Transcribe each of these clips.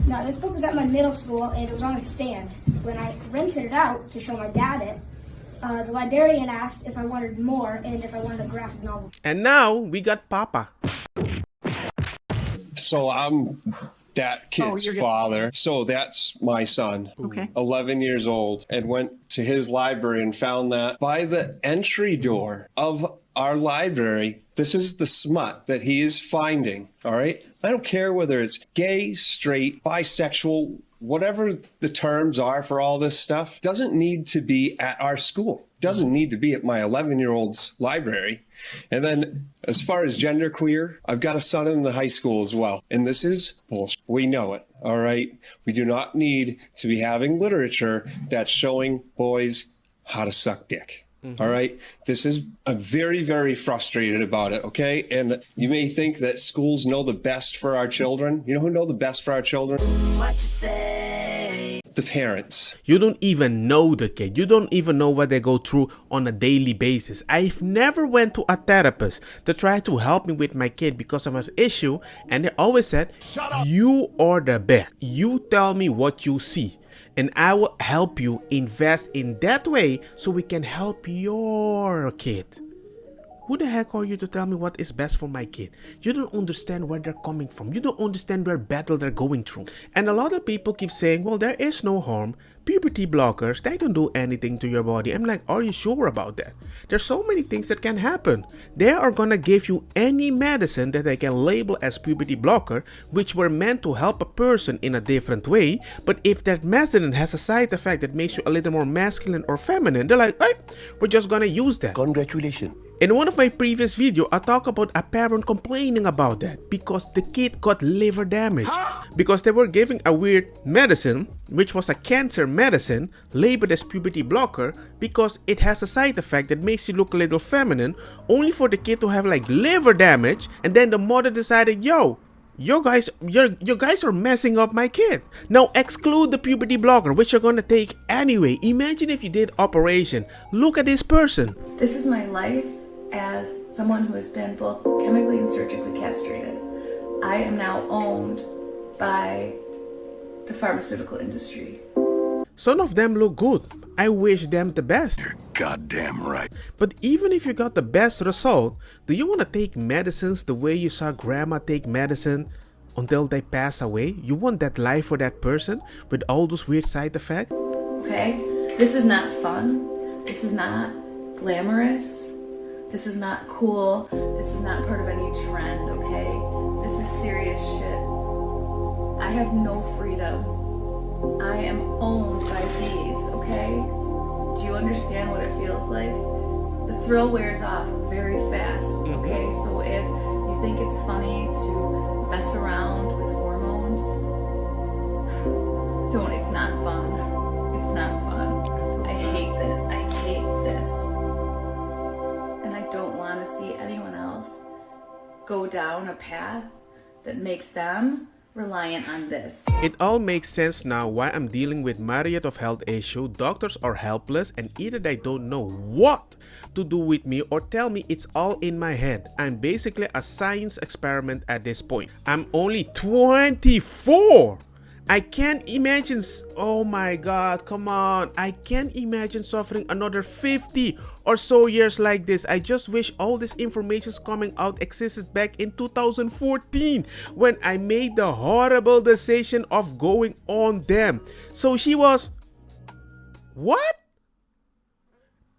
No, this book was at my middle school, and it was on a stand. When I rented it out to show my dad it, the librarian asked if I wanted more and if I wanted a graphic novel. And now we got Papa. So I'm that kid's father. So that's my son, 11 years old, and went to his library and found that by the entry door of our library, this is the smut that he is finding. All right. I don't care whether it's gay, straight, bisexual, whatever the terms are for all this stuff, doesn't need to be at our school. Doesn't need to be at my 11-year-old's library. And then as far as genderqueer, I've got a son in the high school as well. And this is bullshit. We know it. All right. We do not need to be having literature that's showing boys how to suck dick. All right. This is I'm very, very frustrated about it. OK, and you may think that schools know the best for our children. You know who know the best for our children? What you say? The parents. You don't even know the kid. You don't even know what they go through on a daily basis. I've never went to a therapist to try to help me with my kid because of an issue. And they always said, you are the best. You tell me what you see. And I will help you invest in that way so we can help your kid. Who the heck are you to tell me what is best for my kid? You don't understand where they're coming from. You don't understand where battle they're going through. And a lot of people keep saying, well, there is no harm. Puberty blockers, they don't do anything to your body. I'm like, are you sure about that? There's so many things that can happen. They are gonna give you any medicine that they can label as puberty blocker, which were meant to help a person in a different way. But if that medicine has a side effect that makes you a little more masculine or feminine, they're like, hey, we're just gonna use that. Congratulations. In one of my previous videos, I talk about a parent complaining about that because the kid got liver damage. Because they were giving a weird medicine, which was a cancer medicine, labeled as puberty blocker because it has a side effect that makes you look a little feminine, only for the kid to have like liver damage, and then the mother decided, yo, you guys are messing up my kid. Now exclude the puberty blocker, which you're gonna take anyway. Imagine if you did operation. Look at this person. This is my life as someone who has been both chemically and surgically castrated. I am now owned by the pharmaceutical industry. Some of them look good. I wish them the best. You're goddamn right. But even if you got the best result, do you want to take medicines the way you saw grandma take medicine until they pass away? You want that life for that person with all those weird side effects? Okay? This is not fun. This is not glamorous. This is not cool. This is not part of any trend, okay? This is serious shit. I have no freedom. I am owned by these, okay? Do you understand what it feels like? The thrill wears off very fast, okay? So if you think it's funny to mess around with hormones, don't, it's not fun. It's not fun. I hate this. I hate this. And I don't want to see anyone else go down a path that makes them reliant on this. It all makes sense now why I'm dealing with myriad of health issues. Doctors are helpless and either they don't know what to do with me or tell me it's all in my head. I'm basically a science experiment at this point. I'm only 24. I can't imagine, oh my god, come on. I can't imagine suffering another 50 or so years like this. I just wish all this information coming out existed back in 2014 when I made the horrible decision of going on them. So she was, what?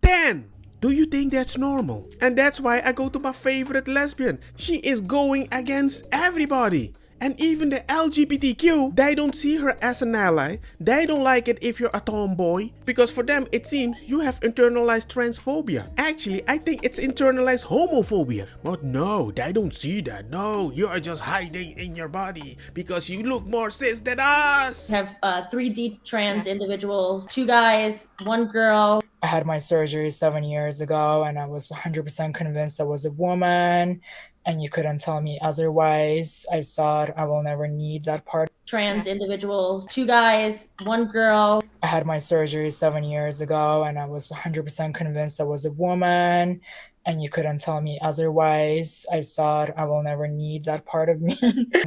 10. Do you think that's normal? And that's why I go to my favorite lesbian. She is going against everybody. And even the LGBTQ, they don't see her as an ally. They don't like it if you're a tomboy. Because for them, it seems you have internalized transphobia. Actually, I think it's internalized homophobia. But no, they don't see that. No, you are just hiding in your body because you look more cis than us. I have 3 deep trans individuals, 2 guys, 1 girl. I had my surgery 7 years ago and I was 100% convinced I was a woman and you couldn't tell me otherwise. I thought I will never need that part. Trans individuals, 2 guys, 1 girl. I had my surgery 7 years ago and I was 100% convinced I was a woman and you couldn't tell me otherwise. I thought I will never need that part of me.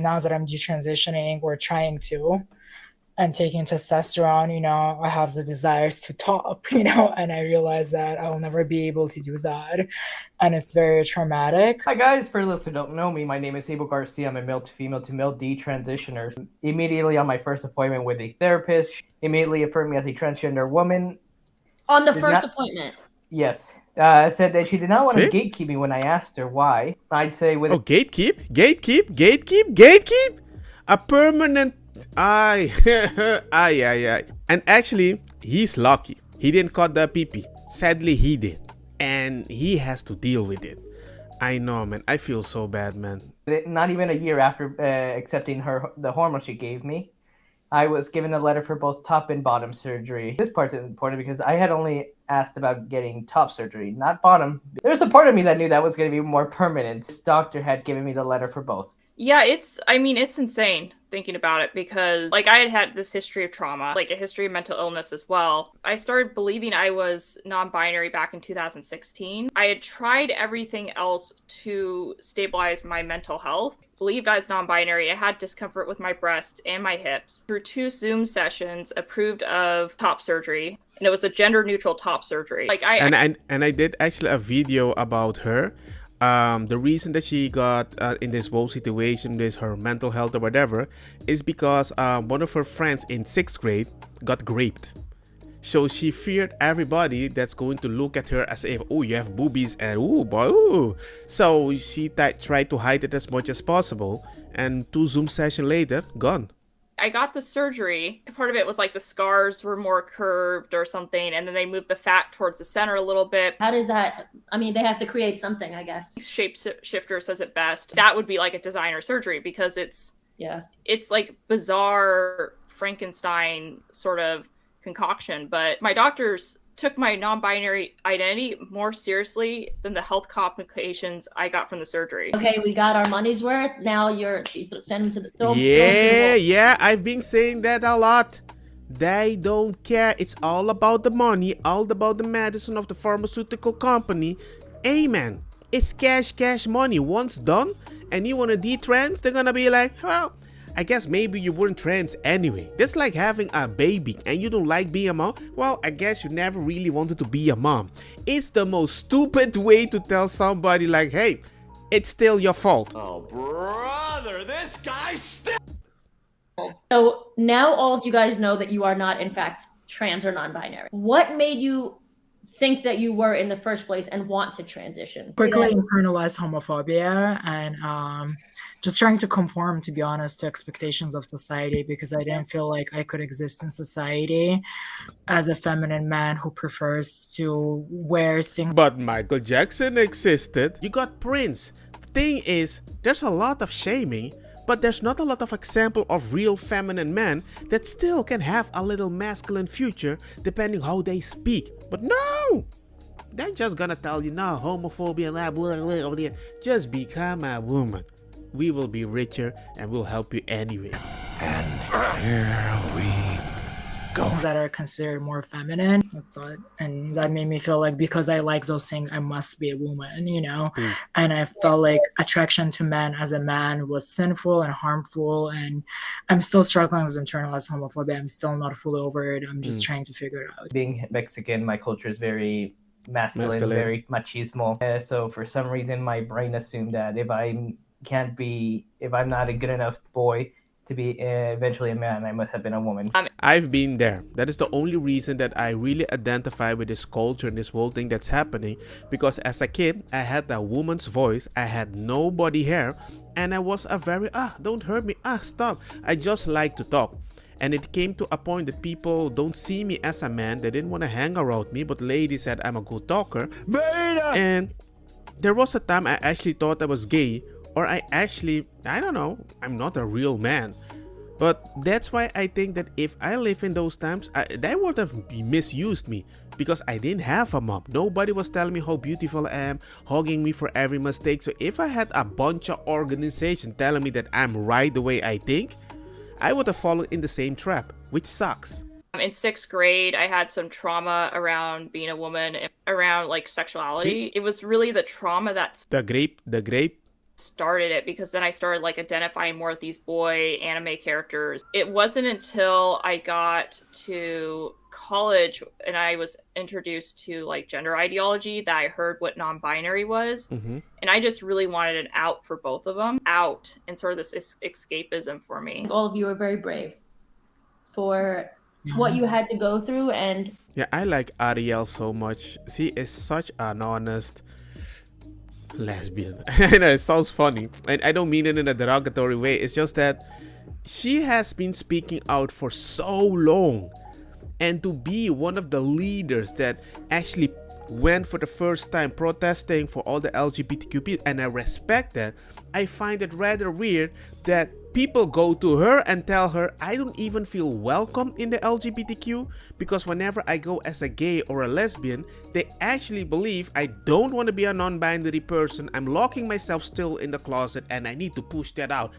Now that I'm detransitioning or trying to, and taking testosterone, I have the desires to top, and I realize that I will never be able to do that. And it's very traumatic. Hi guys, for those who don't know me, my name is Abel Garcia. I'm a male to female detransitioner. Immediately on my first appointment with a therapist, she immediately affirmed me as a transgender woman. On the first appointment? Yes. Said that she did not want to gatekeep me when I asked her why. I'd say with gatekeep? A permanent Aye. And actually, he's lucky. He didn't cut the pee-pee. Sadly, he did. And he has to deal with it. I know, man. I feel so bad, man. Not even a year after accepting the hormone she gave me, I was given a letter for both top and bottom surgery. This part's important because I had only asked about getting top surgery, not bottom. There's a part of me that knew that was going to be more permanent. This doctor had given me the letter for both. Yeah, it's insane thinking about it because, I had this history of trauma, a history of mental illness as well. I started believing I was non-binary back in 2016. I had tried everything else to stabilize my mental health. Believed I was non-binary. I had discomfort with my breast and my hips. Through 2 Zoom sessions, approved of top surgery, and it was a gender-neutral top surgery. I did actually a video about her. The reason that she got in this whole situation, this her mental health or whatever, is because one of her friends in 6th grade got raped. So she feared everybody that's going to look at her as if, oh, you have boobies and ooh, boy, ooh. So she tried to hide it as much as possible. And 2 Zoom sessions later, gone. I got the surgery. Part of it was the scars were more curved or something, and then they moved the fat towards the center a little bit. How does that, they have to create something, I guess. Shapeshifter says it best. That would be a designer surgery because it's bizarre Frankenstein sort of concoction. But my doctors took my non-binary identity more seriously than the health complications I got from the surgery. Okay, we got our money's worth. Now you're sending to the Yeah, I've been saying that a lot. They don't care. It's all about the money, all about the medicine of the pharmaceutical company. Amen. It's cash money. Once done, and you want to detrans, they're gonna be like, well, I guess maybe you weren't trans anyway. That's like having a baby and you don't like being a mom. Well, I guess you never really wanted to be a mom. It's the most stupid way to tell somebody hey, it's still your fault. Oh, brother, this guy's still... So now all of you guys know that you are not, in fact, trans or non-binary. What made you think that you were in the first place and want to transition? Quickly internalized homophobia and just trying to conform, to be honest, to expectations of society because I didn't feel like I could exist in society as a feminine man who prefers to wear things. But Michael Jackson existed. You got Prince. The thing is, there's a lot of shaming, but there's not a lot of example of real feminine men that still can have a little masculine future depending how they speak. But no! They're just gonna tell you, no, homophobia, blah, blah, blah, blah. Just become a woman. We will be richer and we'll help you anyway. And here we go. That are considered more feminine. That's it. And that made me feel like because I like those things, I must be a woman, And I felt like attraction to men as a man was sinful and harmful. And I'm still struggling with internalized homophobia. I'm still not fully over it. I'm just trying to figure it out. Being Mexican, my culture is very masculine. Very machismo. So for some reason, my brain assumed that if I'm not a good enough boy to be eventually a man, I must have been a woman. I've been there. That is the only reason that I really identify with this culture and this whole thing that's happening. Because as a kid, I had a woman's voice. I had no body hair. And I was a very, don't hurt me. Stop. I just like to talk. And it came to a point that people don't see me as a man. They didn't want to hang around me. But ladies said I'm a good talker. Beta! And there was a time I actually thought I was gay. Or I don't know, I'm not a real man. But that's why I think that if I live in those times, they would have misused me. Because I didn't have a mom. Nobody was telling me how beautiful I am, hugging me for every mistake. So if I had a bunch of organizations telling me that I'm right the way I think, I would have fallen in the same trap, which sucks. In 6th grade, I had some trauma around being a woman, around like sexuality. It was really the trauma that The grape. started it, because then I started like identifying more with these boy anime characters. It wasn't until I got to college and I was introduced to like gender ideology that I heard what non-binary was. And I just really wanted an out for both of them, out, and sort of this escapism for me. All of you are very brave for what you had to go through. And Yeah, I like Ariel so much. She is such an honest lesbian. I know it sounds funny, and I don't mean it in a derogatory way. It's just that she has been speaking out for so long, and to be one of the leaders that actually went for the first time protesting for all the LGBTQ people, and I respect that. I find it rather weird that people go to her and tell her I don't even feel welcome in the LGBTQ, because whenever I go as a gay or a lesbian, they actually believe I don't want to be a non-binary person. I'm locking myself still in the closet and I need to push that out.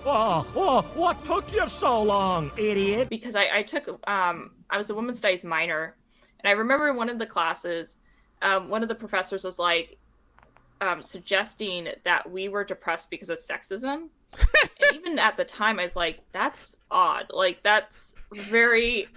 What took you so long, idiot? Because I took, I was a women's studies minor, and I remember in one of the classes, one of the professors was like, suggesting that we were depressed because of sexism. And even at the time, I was like, that's odd. Like, that's a very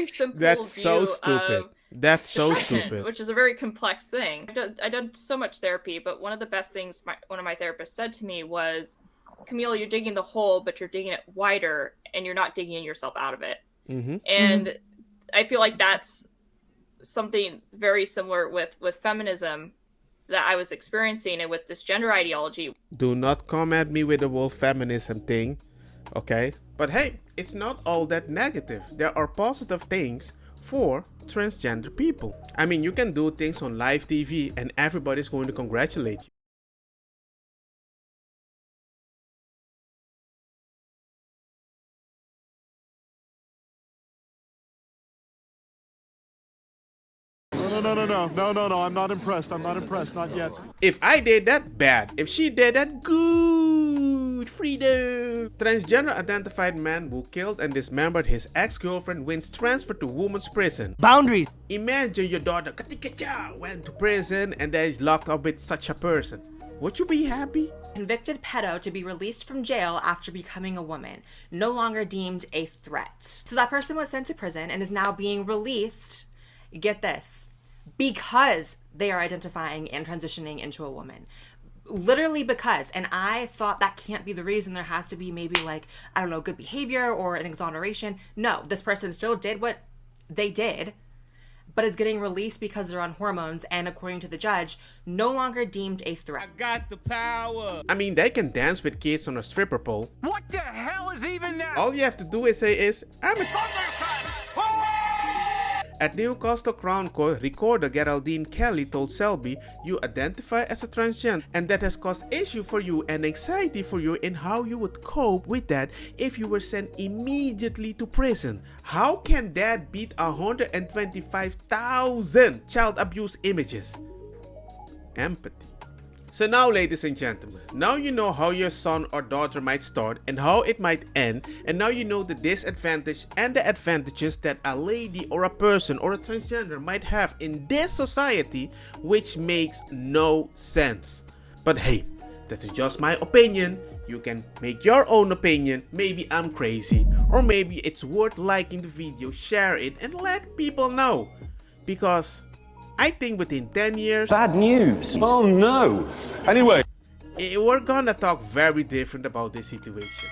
simple That's so stupid. That's so depression, stupid. which is a very complex thing. I done so much therapy, but one of the best things one of my therapists said to me was, Camille, you're digging the hole, but you're digging it wider, and you're not digging yourself out of it. And I feel like that's something very similar with feminism that I was experiencing, and with this gender ideology. Do not come at me with the whole feminism thing, okay? But hey, it's not all that negative. There are positive things for transgender people. I mean, you can do things on live TV and everybody's going to congratulate you. No, I'm not impressed. Not yet. If I did that, bad. If she did that, good. Freedom. Transgender identified man who killed and dismembered his ex-girlfriend wins transfer to women's prison. Boundaries. Imagine your daughter went to prison and then is locked up with such a person. Would you be happy? Convicted pedo to be released from jail after becoming a woman, no longer deemed a threat. So that person was sent to prison and is now being released, get this, because they are identifying and transitioning into a woman. Literally because. And I thought that can't be the reason. There has to be maybe like, I don't know, good behavior or an exoneration. No, this person still did what they did, but is getting released because they're on hormones and, according to the judge, no longer deemed a threat. I got the power. I mean, they can dance with kids on a stripper pole. What the hell is even that? All you have to do is say I'm a At Newcastle Crown Court, recorder Geraldine Kelly told Selby, you identify as a transgender, and that has caused issue for you and anxiety for you in how you would cope with that if you were sent immediately to prison. How can that beat 125,000 child abuse images? Empathy. So now, ladies and gentlemen, now you know how your son or daughter might start and how it might end, and now you know the disadvantage and the advantages that a lady or a person or a transgender might have in this society, which makes no sense. But hey, that is just my opinion. You can make your own opinion. Maybe I'm crazy, or maybe it's worth liking the video, share it, and let people know. Because I think within 10 years... Bad news. Oh no. Anyway. We're gonna talk very different about this situation.